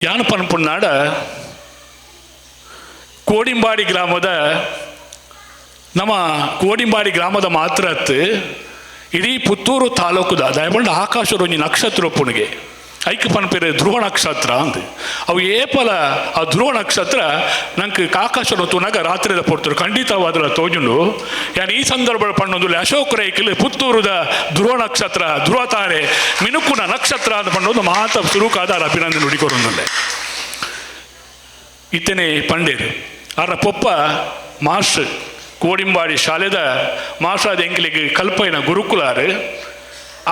ಯಾನು ಪನ್ಪುನ್ನಾಡ ಕೋಡಿಂಬಾಡಿ ಗ್ರಾಮದ ನಮ್ಮ ಕೋಡಿಂಬಾಡಿ ಗ್ರಾಮದ ಮಾತ್ರತ್ ಇಡೀ ಪುತ್ತೂರು ತಾಲೂಕುದ ದಯಬಂಡ ಆಕಾಶದ ಒಂಜಿ ನಕ್ಷತ್ರ ಒಪ್ಪುಣಿಗೆ ಐಕ್ ಪನ್ಪೇರು ಧ್ರುವ ನಕ್ಷತ್ರ ಅಂದ್ ಅವು ಏಪಲ ಆ ಧ್ರುವ ನಕ್ಷತ್ರ ನಂಗೆ ಆಕಾಶದ ತೂನಾಗ ರಾತ್ರಿದ ಪೊಡ್ತಾರೆ ಖಂಡಿತವಾದ ತೋಜುಂಡು ಯಾನು ಈ ಸಂದರ್ಭ ಪಣ್ಣೊಂದು ಅಶೋಕ್ ರೈಕಲ್ ಪುತ್ತೂರುದ ಧ್ರುವ ನಕ್ಷತ್ರ ಧ್ರುವ ತಾರೆ ಮಿನುಕುನ ನಕ್ಷತ್ರ ಅಂತ ಪಣ್ಣೊಂದು ಮಾತ ಸುರುಕಾದ ಅಭಿನಂದನೆ ನುಡಿಕೊರೊಂದುಂಡೆ ಇತ್ತನೆ ಪಂಡೇರು ಅರ ಪೊಪ್ಪ ಮಾಸ್ಟರ್ ಕೋಡಿಂಬಾಡಿ ಶಾಲೆದ ಮಾಸ್ಟರ್ ಎಂಕ್ಲಿಗೆ ಕಲ್ಪೈನ ಗುರುಕುಲಾರು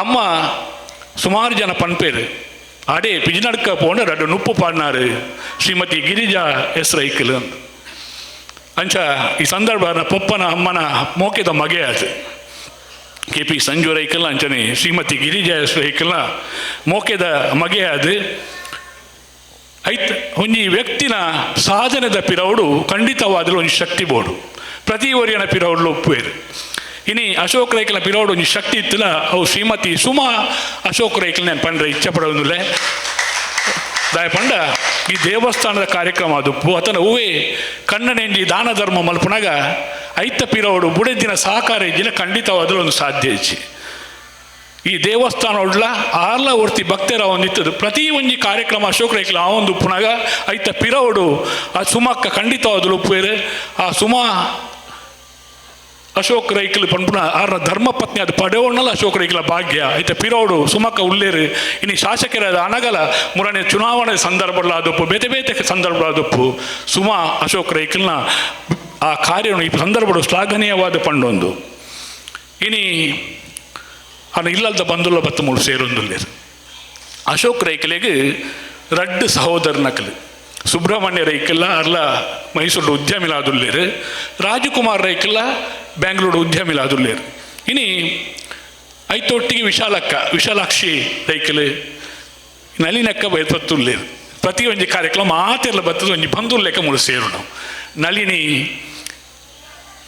ಅಮ್ಮ ಸುಮಾರು ಜನ ಪನ್ಪೇರು ಅಡೇ ಪಿಜಿನಡ್ಕ ಪೋಂಡ ರಡ್ಡು ನುಪ್ಪು ಪಾಡ್ನಾರು ಶ್ರೀಮತಿ ಗಿರಿಜಾ ಹೆಸ್ರೈಕಲ್ ಅಂಚ ಈ ಸಂದರ್ಭ ಪೊಪ್ಪನ ಅಮ್ಮನ ಮೋಕೆದ ಮಗೆ ಅದು KP ಸಂಜು ರೈಕಲ್ ಅಂಚನೆ ಶ್ರೀಮತಿ ಗಿರಿಜಾ ಹೆಸ್ರೈಕಲ್ನ ಮೋಕೆದ ಮಗೆ ಅದು ಐತ್ ಒಂಜಿ ವ್ಯಕ್ತಿನ ಸಾಧನೆದ ಪಿರವುಡು ಖಂಡಿತವಾದರೂ ಒಂದು ಶಕ್ತಿ ಬೋಡು ಪ್ರತಿ ಒರಿಯನ ಪಿರವುಡ್ಲು ಒಪ್ಪುವೇರು ಇನಿ ಅಶೋಕ್ ರೈಕಲ್ನ ಪಿರವುಡು ಒಂದು ಶಕ್ತಿ ಇತ್ತಿನ ಅವು ಶ್ರೀಮತಿ ಸುಮಾ ಅಶೋಕ್ ರೈಕಲ್ ನಾನು ಪಂಡ್ರೆ ಇಚ್ಛೆ ಪಡೋದಿಲ್ಲ ದಾಯ ಪಂಡ ಈ ದೇವಸ್ಥಾನದ ಕಾರ್ಯಕ್ರಮ ಅದು ಅತನ ಹೂವೇ ಕಣ್ಣನೆಂಜಿ ದಾನ ಧರ್ಮ ಮಲ್ಪನಾಗ ಐತ ಪಿರವುಡು ಬುಡೆದಿನ ಸಹಕಾರ ಇದ್ದಿನ ಖಂಡಿತವಾದರೂ ಒಂದು ಸಾಧ್ಯ ಇಚ್ಚಿ ಈ ದೇವಸ್ಥಾನ ಉಡ್ಲ ಆರ್ಲ ಒರ್ತಿ ಭಕ್ತರ ಒಂದಿತ್ತದು ಪ್ರತಿ ಒಂಜಿ ಕಾರ್ಯಕ್ರಮ ಅಶೋಕ್ ರೈಕಲ್ ಆ ಒಂದು ಉಪ್ಪುನಾಗ ಐತ ಪಿರವುಡು ಆ ಸುಮಕ್ಕ ಖಂಡಿತವಾದ್ರು ಉಪ್ಪುವೇರು ಆ ಸುಮಾ ಅಶೋಕ್ ರೈಕಲ್ ಪನ್ಪುನ ಆರ್ನ ಧರ್ಮಪತ್ನಿ ಅದು ಪಡೆಯೋಣಲ್ಲ ಅಶೋಕ್ ರೈಕಲ ಭಾಗ್ಯ ಐತೆ ಪಿರವುಡು ಸುಮಕ್ಕ ಉಳ್ಳೇರು ಇನ್ನು ಶಾಸಕರ ಅನಗಲ ಮುರನೆ ಚುನಾವಣೆ ಸಂದರ್ಭಗಳಾದಪ್ಪು ಬೇತೆ ಬೇತೆ ಸಂದರ್ಭಗಳಾದಪ್ಪು ಸುಮಾ ಅಶೋಕ್ ರೈಕಲ್ನ ಆ ಕಾರ್ಯವನ್ನು ಈ ಸಂದರ್ಭಗಳು ಶ್ಲಾಘನೀಯವಾದ ಪಂಡೊಂದು ಇನಿ ಅವನು ಇಲ್ಲದ ಬಂದುಲ್ಲ ಬತ್ತು ಮೂರು ಸೇರೊಂದುಲ್ಲೇರು ಅಶೋಕ್ ರೈಕಲಿಗೆ ರಡ್ಡು ಸಹೋದರನಕಲು ಸುಬ್ರಹ್ಮಣ್ಯ ರೈಕಲ್ಲ ಅರ್ಲ ಮೈಸೂರು ಉದ್ಯಮಿಲಾದುಲ್ಲೇರು ರಾಜಕುಮಾರ್ ರೈಕಲ್ಲ ಬೆಂಗಳೂರು ಉದ್ಯಮಿಲಾದುಲ್ಲೇರು ಇನಿ ಐತೊಟ್ಟಿಗೆ ವಿಶಾಲಾಕ್ಷಿ ರೈಕಲ್ ನಳಿನಕ್ಕ ಬತ್ತುಲ್ಲೇರು ಪ್ರತಿ ಒಂಜಿ ಕಾರ್ಯಕ್ರಮ ಮಾತೆಲ್ಲ ಬತ್ತದ ಒಂಜಿ ಬಂದು ಲೆಕ್ಕ ಮೂರು ಸೇರು ನಾವು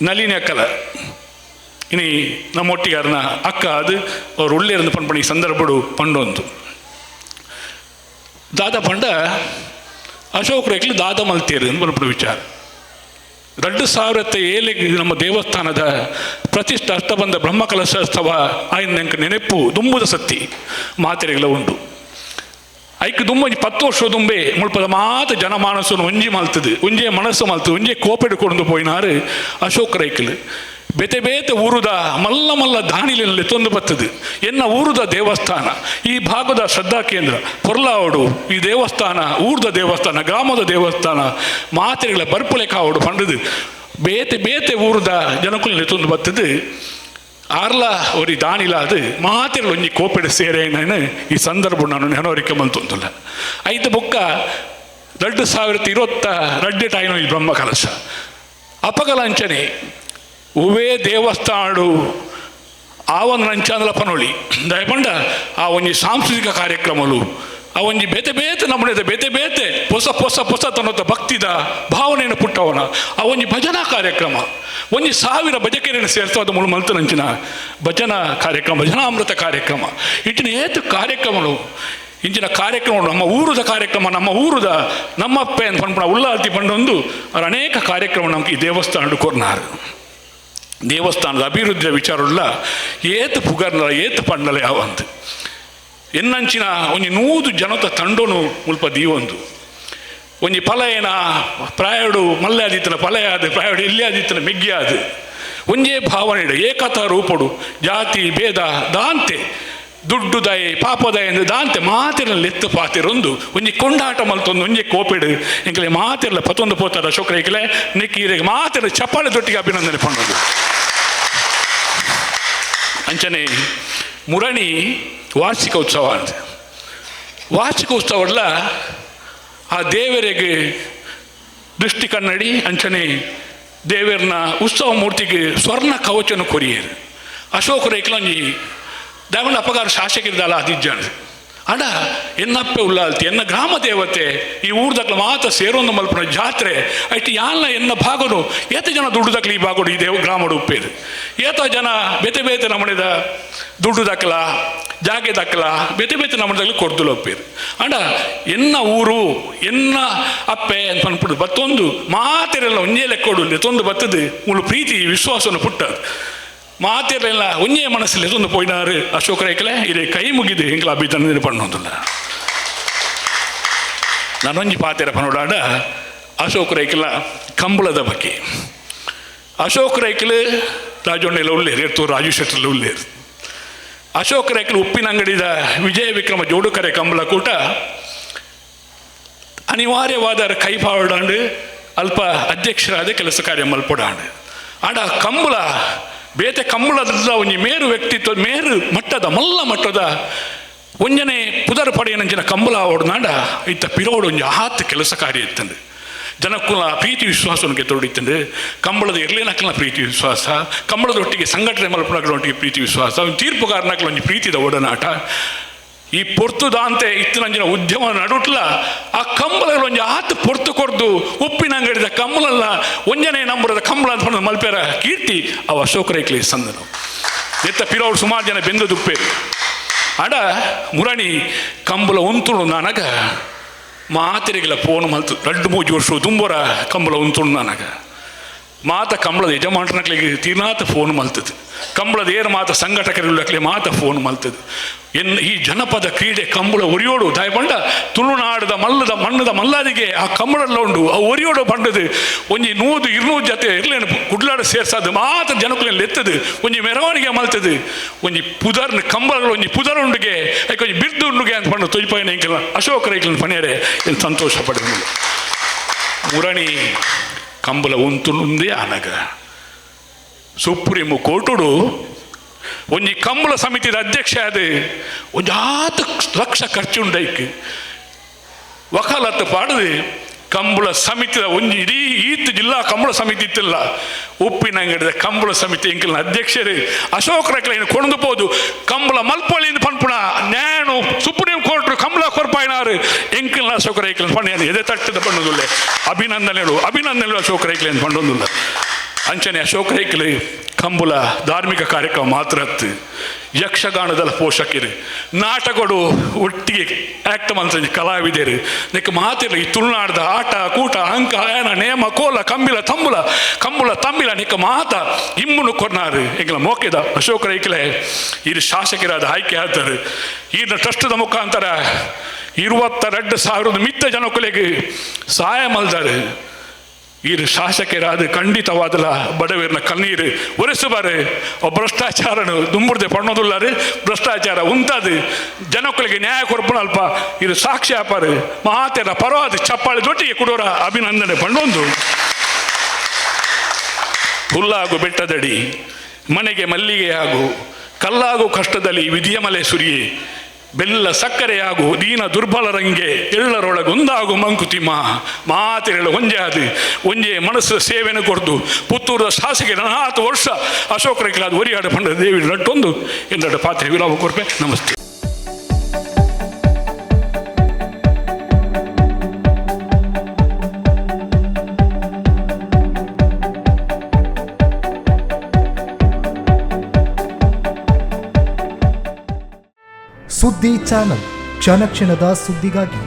ನಳಿನಿ ಅಕ್ಕಲ ಇನಿ ನಮ್ಮೊಟ್ಟಿಗೆ ಅವ್ರನ್ನ ಅಕ್ಕ ಅದು ಅವ್ರು ಒಳ್ಳೆಯರನ್ನು ಪಂಡ ಈ ಸಂದರ್ಭಡು ಪಂಡೊಂದು ದಾದ ಪಂಡ ಅಶೋಕ್ ರೈಕಲ್ ದಾದ ಮಲ್ತೇರು ಅಂತ ಪಂಪಡ ವಿಚಾರ 2007 ನಮ್ಮ ದೇವಸ್ಥಾನದ ಪ್ರತಿಷ್ಠ ಅಷ್ಟಬಂಧ ಬ್ರಹ್ಮಕಲಶೋತ್ಸವ ಆಯ್ನ ನೆಂಕ ನೆನಪು ದುಂಬುದ ಸತ್ತಿ ಮಾತೆರೆಗಳ ಉಂಟು ಐಕ್ ದುಂಬ 10 ವರ್ಷ ದುಂಬೆ ಮುಳ್ಪದ ಮಾತ ಜನಮಾನಸನ್ನು ಒಂಜಿ ಮಲ್ತದು ಒಂಜೆ ಮನಸ್ಸು ಮಲ್ತದು ಒಂಜೆ ಕೋಪೆಡ್ಕೊಂಡು ಪೋಯಿನಾರು ಅಶೋಕ್ ರೈಕಲ್ ಬೇತೆ ಬೇತೆ ಊರುದ ಮಲ್ಲ ಮಲ್ಲ ದಾನಿಲಿನಲ್ಲಿ ತೊಂದು ಬತ್ತದು ಎನ್ನ ಊರುದ ದೇವಸ್ಥಾನ ಈ ಭಾಗದ ಶ್ರದ್ಧಾ ಕೇಂದ್ರ ಪೊರ್ಲಾವಡು ಈ ದೇವಸ್ಥಾನ ಊರ್ದ ದೇವಸ್ಥಾನ ಗ್ರಾಮದ ದೇವಸ್ಥಾನ ಮಾತೆರೆಗಳ ಬರ್ಪುಳೆ ಕಾವಡು ಪಂಡದು ಬೇತೆ ಬೇತೆ ಊರುದ ಜನಕುಲಿನಲ್ಲಿ ತೊಂದು ಬತ್ತದು ಆರ್ಲ ಒರಿ ದಾನಿಲ ಅದು ಮಾತೆರೆಗಳು ಒಂಜಿ ಕೋಪೆಡು ಸೇರೇನ ಈ ಸಂದರ್ಭ ನಾನು ನೆನವರಿಕೆ ಬಂತೊಂದಿಲ್ಲ ಐದು ಬೊಕ್ಕ 2022 ಟೈನು ಈ ಬ್ರಹ್ಮ ಕಲಶ ಅಪಗಲಂಚನೆ ಉವೇ ದೇವಸ್ಥಾನಡು ಆ ಒಂದು ನಂಚಾಂದಲ ಪನೋಳಿ ದಯಪಂಡ ಆ ಒಂಜಿ ಸಾಂಸ್ಕೃತಿಕ ಕಾರ್ಯಕ್ರಮಗಳು ಆ ಒಂಜಿ ಬೇತೆ ಬೇತೆ ನಮ್ಮನೆದ ಬೇತೆ ಬೇತೆ ಹೊಸ ತನ್ನದ ಭಕ್ತಿದ ಭಾವನೆಯನ್ನು ಪುಟ್ಟವನ ಆ ಒಂಜಿ ಭಜನಾ ಕಾರ್ಯಕ್ರಮ 1,000 ಭಜಕೇರಿಯನ್ನು ಸೇರ್ತವಾದ ಮುಳು ಮಲ್ತು ನಂಚಿನ ಭಜನಾ ಕಾರ್ಯಕ್ರಮ ಭಜನಾಮೃತ ಕಾರ್ಯಕ್ರಮ ಇಟ್ಟಿನ ಏತು ಕಾರ್ಯಕ್ರಮಗಳು ಇಂಚಿನ ಕಾರ್ಯಕ್ರಮಗಳು ನಮ್ಮ ಊರುದ ಕಾರ್ಯಕ್ರಮ ನಮ್ಮ ಊರುದ ನಮ್ಮಪ್ಪ ಅಂತ ಪಂಪಣ ಉಳ್ಳಾಲ್ತಿ ಪಂಡೊಂದು ಅವ್ರ ಅನೇಕ ಕಾರ್ಯಕ್ರಮ ನಮ್ಗೆ ಈ ದೇವಸ್ಥಾನ ಕೊರ್ನಾರು ದೇವಸ್ಥಾನದ ಅಭಿವೃದ್ಧಿಯ ವಿಚಾರವುಳ್ಳ ಏತು ಪುಗರ್ನಲ ಏತು ಪಂಡಲ ಯಾವಂತ ಎನ್ನಂಚಿನ ಒಂಜಿ 100 ಜನತ ತಂಡೋನು ಮುಲ್ಪ ದೀವೊಂದು ಒಂಜಿ ಪಲಯನ ಪ್ರಾಯಡು ಮಲ್ಲೆ ಆದಿತ್ತನ ಪಲಯಾದ ಪ್ರಾಯಡು ಎಲ್ಲಿ ಆದಿತ್ತನ ಮೆಗ್ಗಿ ಆದು ಒಂಜೇ ಭಾವನೆ ಏಕತಾ ರೂಪಡು ಜಾತಿ ಭೇದ ದಾಂತೆ ದುಡ್ಡು ದಯೆ ಪಾಪದಯ ಎಂದು ದಾಂತೆ ಮಾತಿರಲ್ಲ ಎತ್ತು ಪಾತಿರೊಂದು ಒಂಜಿ ಕೊಂಡಾಟ ಮಲ್ತೊಂದು ಒಂಜೆ ಕೋಪೆಡು ಎಂಕಲೆ ಮಾತಿರಲ್ಲ ಪತ್ತೊಂದು ಪೋತಾರ ಅಶೋಕ್ ರೈಕಲೆ ನೆಕ್ಕೀರೆಗೆ ಮಾತಿರ ಚಪ್ಪಾಳೆ ದೊಟ್ಟಿಗೆ ಅಭಿನಂದನೆ ಪಂಡದು ಅಂಚನೆ ಮುರಣಿ ವಾರ್ಷಿಕ ಉತ್ಸವ ಅಂತ ವಾರ್ಷಿಕ ಉತ್ಸವಲ್ಲ ಆ ದೇವರಿಗೆ ದೃಷ್ಟಿ ಕನ್ನಡಿ ಅಂಚನೆ ದೇವರನ್ನ ಉತ್ಸವ ಮೂರ್ತಿಗೆ ಸ್ವರ್ಣ ಕವಚನ ಕೊರಿಯರು ಅಶೋಕ್ ರೈಕಲಂಜಿ ದಾಗೊಂಡು ಅಪಗಾರ ಶಾಸಕರಿದ್ದಲ್ಲ ಅದಿಜ್ಜಾಣ ಅಡ ಎನ್ನಪ್ಪೆ ಉಳ್ಳಾಲ್ತಿ ಎನ್ನ ಗ್ರಾಮ ದೇವತೆ ಈ ಊರ್ದಕ್ಲ ಮಾತ ಸೇರೊಂದು ಮಲ್ಪನ ಜಾತ್ರೆ ಐಟಿ ಯಾಲ್ನ ಎನ್ನ ಭಾಗನು ಏತ ಜನ ದುಡ್ಡುದಕ್ಲ ಈ ಭಾಗಡು ಈ ಗ್ರಾಮಡು ಉಪ್ಪೇರು ಏತ ಜನ ಬೇತೆ ಬೇತೆ ನಮ್ಮನೆದ ದುಡ್ಡುದಕ್ಲ ಜಾಗೆ ದಕ್ಕಲ ಬೇತೆ ಬೇತೆ ನಮ್ಮದಾಗಲಿ ಕೊಡ್ದುಲು ಒಪ್ಪೇರು ಅಂಡ ಎನ್ನ ಊರು ಎನ್ನ ಅಪ್ಪೆ ಅಂತ ಅನ್ಬಿಟ್ಟು ಬತ್ತೊಂದು ಮಾತೆರೆಲ್ಲ ಒಂಜೇ ಲೆಕ್ಕೋಡು ಎತ್ತೊಂದು ಬತ್ತದು ಮುಳು ಪ್ರೀತಿ ವಿಶ್ವಾಸವನ್ನು ಪುಟ್ಟದು ಮಾತೆರೆಲ್ಲ ಒಂಜೇ ಮನಸ್ಸಲ್ಲಿ ಎತ್ತೊಂದು ಪೋಯ್ನಾರು ಅಶೋಕ ರೈಕಲೆ ಇದೇ ಕೈ ಮುಗಿದು ಹೆಂಗ್ಲ ಅಭಿತಂದ್ರೆ ಪಣ್ಣೋದಿಲ್ಲ. ನಾನೊಂಜಿ ಪಾತೆರ ಪನೋಡಾಡ ಅಶೋಕ ರೈಕಲ ಕಂಬಳದ ಬಗ್ಗೆ. ಅಶೋಕ ರೈಕಲು ರಾಜೊಣ್ಣೆಲ್ಲ ಉಳ್ಳೇರು ಎತ್ತು ರಾಜು ಶೆಟ್ಟರ್ಲ ಉಳ್ಳೇರು. ಅಶೋಕ ರೈಕಲು ಉಪ್ಪಿನಂಗಡಿದ ವಿಜಯ ವಿಕ್ರಮ ಜೋಡುಕರೆ ಕಂಬಳ ಕೂಟ ಅನಿವಾರ್ಯವಾದ ಕೈಪಾವಡಾಂಡು ಅಲ್ಪ ಅಧ್ಯಕ್ಷರಾದ ಕೆಲಸ ಕಾರ್ಯ ಮಲ್ಪೊಡಾಂಡು ಆಡ ಕಂಬಳ ಬೇತೆ ಕಂಬಳದ ಒಂಜಿ ಮೇರು ವ್ಯಕ್ತಿತ್ವ ಮೇರು ಮಟ್ಟದ ಮಲ್ಲ ಮಟ್ಟದ ಒಂಜನೆ ಪುದರ್ ಪಡೆಯನಂಚಿನ ಕಂಬಳ ಓಡ್ನಾಡ ಇತ್ತ ಪಿರೋಡು ಒಂಜಿ ಆತ್ ಕೆಲಸ ಕಾರ್ಯ ಇತ್ತಂದು ಜನಕ್ಕುಲ ಪ್ರೀತಿ ವಿಶ್ವಾಸವನ್ನು ಗೆದ್ದೊಡಿತ್ತಂದು ಕಂಬಳದ ಇರ್ಲೇನಕ್ಕಲ ಪ್ರೀತಿ ವಿಶ್ವಾಸ ಕಂಬಳದೊಟ್ಟಿಗೆ ಸಂಘಟನೆ ಮಲ್ಪನಗಳೊಟ್ಟಿಗೆ ಪ್ರೀತಿ ವಿಶ್ವಾಸ ತೀರ್ಪುಗಾರನಕ್ಕಲ ಒಂಜಿ ಪ್ರೀತಿದ ಒಡನಾಟ ಈ ಪೊರ್ತುದಾಂತೆ ಇತ್ತಿನಂಜಿನ ಉದ್ಯಮ ನಡುಟ್ಲ ಆ ಕಂಬಳಗಳು ಒಂಜಿ ಆತು ಪೊರ್ತು ಕೊರ್ದು ಉಪ್ಪಿನಂಗಡಿದ ಕಂಬಳಲ್ಲ ಒಂಜನೆ ನಂಬರದ ಕಂಬಳ ಅಂತ ಮಲ್ಪೇರ ಕೀರ್ತಿ ಅವ ಅಶೋಕ ರೈಕ್ಲಿ ಸಂದನು ಎತ್ತ ಪಿರೋಡು ಸುಮಾರು ಜನ ಬೆಂದದುಪ್ಪೇರು ಆಡ ಮುರಣಿ ಕಂಬಳ ಉಂತುಳು ನನಗ ಮಾತೆರೆಗೆಲ್ಲ ಫೋನ್ ಮಲ್ತು 2-3 ವರ್ಷ ತುಂಬರ ಕಂಬಳ ಉಂತುಳು ನನಗ ಮಾತ ಕಂಬಳದ ಯಜಮಾನಕ್ಲಿಗೆ ತೀರ್ನಾಥ ಫೋನ್ ಮಲ್ತದ್ದು ಕಂಬಳದ ಏರು ಮಾತ ಸಂಘಟಕರಿಲ್ಲಕ್ಲೆ ಮಾತ ಫೋನ್ ಮಲ್ತದ್ದು ಈ ಜನಪದ ಕ್ರೀಡೆ ಕಂಬಳ ಒರಿಯೋಡು ದಾಯಪಂಡ ತುಳುನಾಡದ ಮಲ್ಲದ ಮಣ್ಣದ ಮಲ್ಲಾದಿಗೆ ಆ ಕಂಬಳಲ್ಲ ಉಂಡು ಆ ಒರಿಯೋಡು ಬಂಡದು ಒಂಜಿ 100-200 ಜೊತೆ ಇರ್ಲೇನು ಕುಡ್ಲಾಡ ಸೇರ್ಸದು ಮಾತ ಜನಕ್ಕಲ್ಲಿ ಎತ್ತದು ಒಂಜಿ ಮೆರವಣಿಗೆ ಮಲ್ತದು ಒಂಜಿ ಪುದರ್ನ ಕಂಬಳಗಳು ಒಂಜಿ ಪುದರ್ ಉಂಡಿಗೆ ಯಾಕೆ ಒಂಜಿ ಬಿರ್ದು ಉಂಡುಗೆ ಅಂತ ಬಂದು ತೊಯ್ಪಾಯನ ಇಂಕಲ್ಲ ಅಶೋಕ ರೈಕ್ಲನ್ನು ಪಣಿಯರೆ ಏನು ಸಂತೋಷ ಪಡೆದ ಮುರಣಿ ಕಂಬಳ ಉಂತುಂದೇ ಅನಗ ಸುಪ್ರೀಂ ಕೋರ್ಟುಡು ಒಂಜಿ ಕಂಬಳ ಸಮಿತಿದ ಅಧ್ಯಕ್ಷ ಅದು ಒಂದು 10 ಲಕ್ಷ ಖರ್ಚು ಉಂಡೈಕ್ ವಕಾಲತ್ತು ಪಾಡದು ಕಂಬಳ ಸಮಿತಿದ ಒಂಜಿ ಇಡೀ ಈತ್ ಜಿಲ್ಲಾ ಕಂಬಳ ಸಮಿತಿ ಇತ್ತಿಲ್ಲ ಉಪ್ಪಿನಂಗಡಿದ ಕಂಬಳ ಸಮಿತಿ ಎಂಕಲ್ನ ಅಧ್ಯಕ್ಷರು ಅಶೋಕ ರೈಕ್ಲ ಕೊಂಡು ಪೋದು Kambala ಮಲ್ಪಳಿಂದ ಪನ್ಪುಣ nano supreme court Kambala ಕೊರ್ಪಾಯಿನಾರು ಎಂಕಲ್ನ Ashoka ರೈಕ್ಲ ಪಣ್ಣ ಎದೆ ತಟ್ಟದ ಪಣ್ಣೋದಿಲ್ಲ ಅಭಿನಂದನೆಗಳು ಅಶೋಕ ರೈಕ್ಲ ಪಣ್ಣೋದಿಲ್ಲ ಅಂಚನೆ ಅಶೋಕ ರೈಕ್ಲೆ ಕಂಬಳ ಧಾರ್ಮಿಕ ಕಾರ್ಯಕ್ರಮ ಮಾತ್ರ ಹತ್ತು ಯಕ್ಷಗಾನದ ಪೋಷಕರು ನಾಟಕಗಳು ಒಟ್ಟಿಗೆ ಆ್ಯಕ್ಟ್ ಮನ್ಸಂಜಿ ಕಲಾವಿದರು ನೆಕ್ ಮಾತಿಲ್ಲ ಈ ತುಳುನಾಡದ ಆಟ ಕೂಟ ಅಂಕ ಆಯನ ನೇಮ ಕೋಲ ಕಂಬಳ ತಂಬಿಲ ನೆಕ್ ಮಾತ ಇಮ್ಮನು ಕೊರ್ನಾರು ಎಂಗ್ಲ ಮೋಕೆದ ಅಶೋಕ ರೈಕ್ಲೆ ಇದು ಶಾಸಕರಾದ ಆಯ್ಕೆ ಆದರು ಈಗಿನ ಟ್ರಸ್ಟದ ಮುಖಾಂತರ 22,000 ಮಿತ್ತ ಜನಕ್ಕಳಿಗೆ ಸಹಾಯ ಮಲ್ದಾರು ಈರು ಶಾಸಕರಾದ ಖಂಡಿತವಾದಲ ಬಡವರನ್ನ ಕಣ್ಣೀರು ಒರೆಸುಬಾರೆ ಭ್ರಷ್ಟಾಚಾರನು ದುಂಬುರ್ದೆ ಪಣ್ಣೋದುಲ್ಲಾರು ಭ್ರಷ್ಟಾಚಾರ ಉಂಟದು ಜನಕ್ಕಳಿಗೆ ನ್ಯಾಯ ಕೊರ್ಪಣಲ್ಪ ಇದು ಸಾಕ್ಷಿ ಆಪಾರು ಮಾತೆರ ಪರವಾದ ಚಪ್ಪಾಳೆ ಜೊಟ್ಟಿಗೆ ಕೊಡೋರ ಅಭಿನಂದನೆ ಪಣ್ಣೊಂದು ಹುಲ್ಲಾಗು ಬೆಟ್ಟದಡಿ ಮನೆಗೆ ಮಲ್ಲಿಗೆ ಆಗು ಕಲ್ಲಾಗು ಕಷ್ಟದಲ್ಲಿ ವಿಧಿಯ ಮಲೆ ಸುರಿಯೇ ಬೆಲ್ಲ ಸಕ್ಕರೆಯಾಗು ದೀನ ದುರ್ಬಲರಂಗೆ ಎಳ್ಳರೊಳಗೊಂದಾಗು ಮಂಕುತಿಮ್ಮ ಮಾತೆರೆಲ್ಲ ಒಂಜೆ ಮನಸ್ಸು ಸೇವೆಯನ್ನು ಕೊಡ್ದು ಪುತ್ತೂರದ ಶಾಸಕ 4 ವರ್ಷ ಅಶೋಕ ರೈಕ್ಲಾದ ಒರಿಯಾಡ ಪಂಡ ದೇವಿ ನಟ್ಟೊಂದು ಎಂದಡ ಪಾತ್ರೆ ವಿರಾಮ ಕೊರ್ಪೆ. ನಮಸ್ತೆ. ಸುದ್ದಿ ಚಾನಲ್ ಕ್ಷಣ ಕ್ಷಣದ ಸುದ್ದಿಗಾಗಿ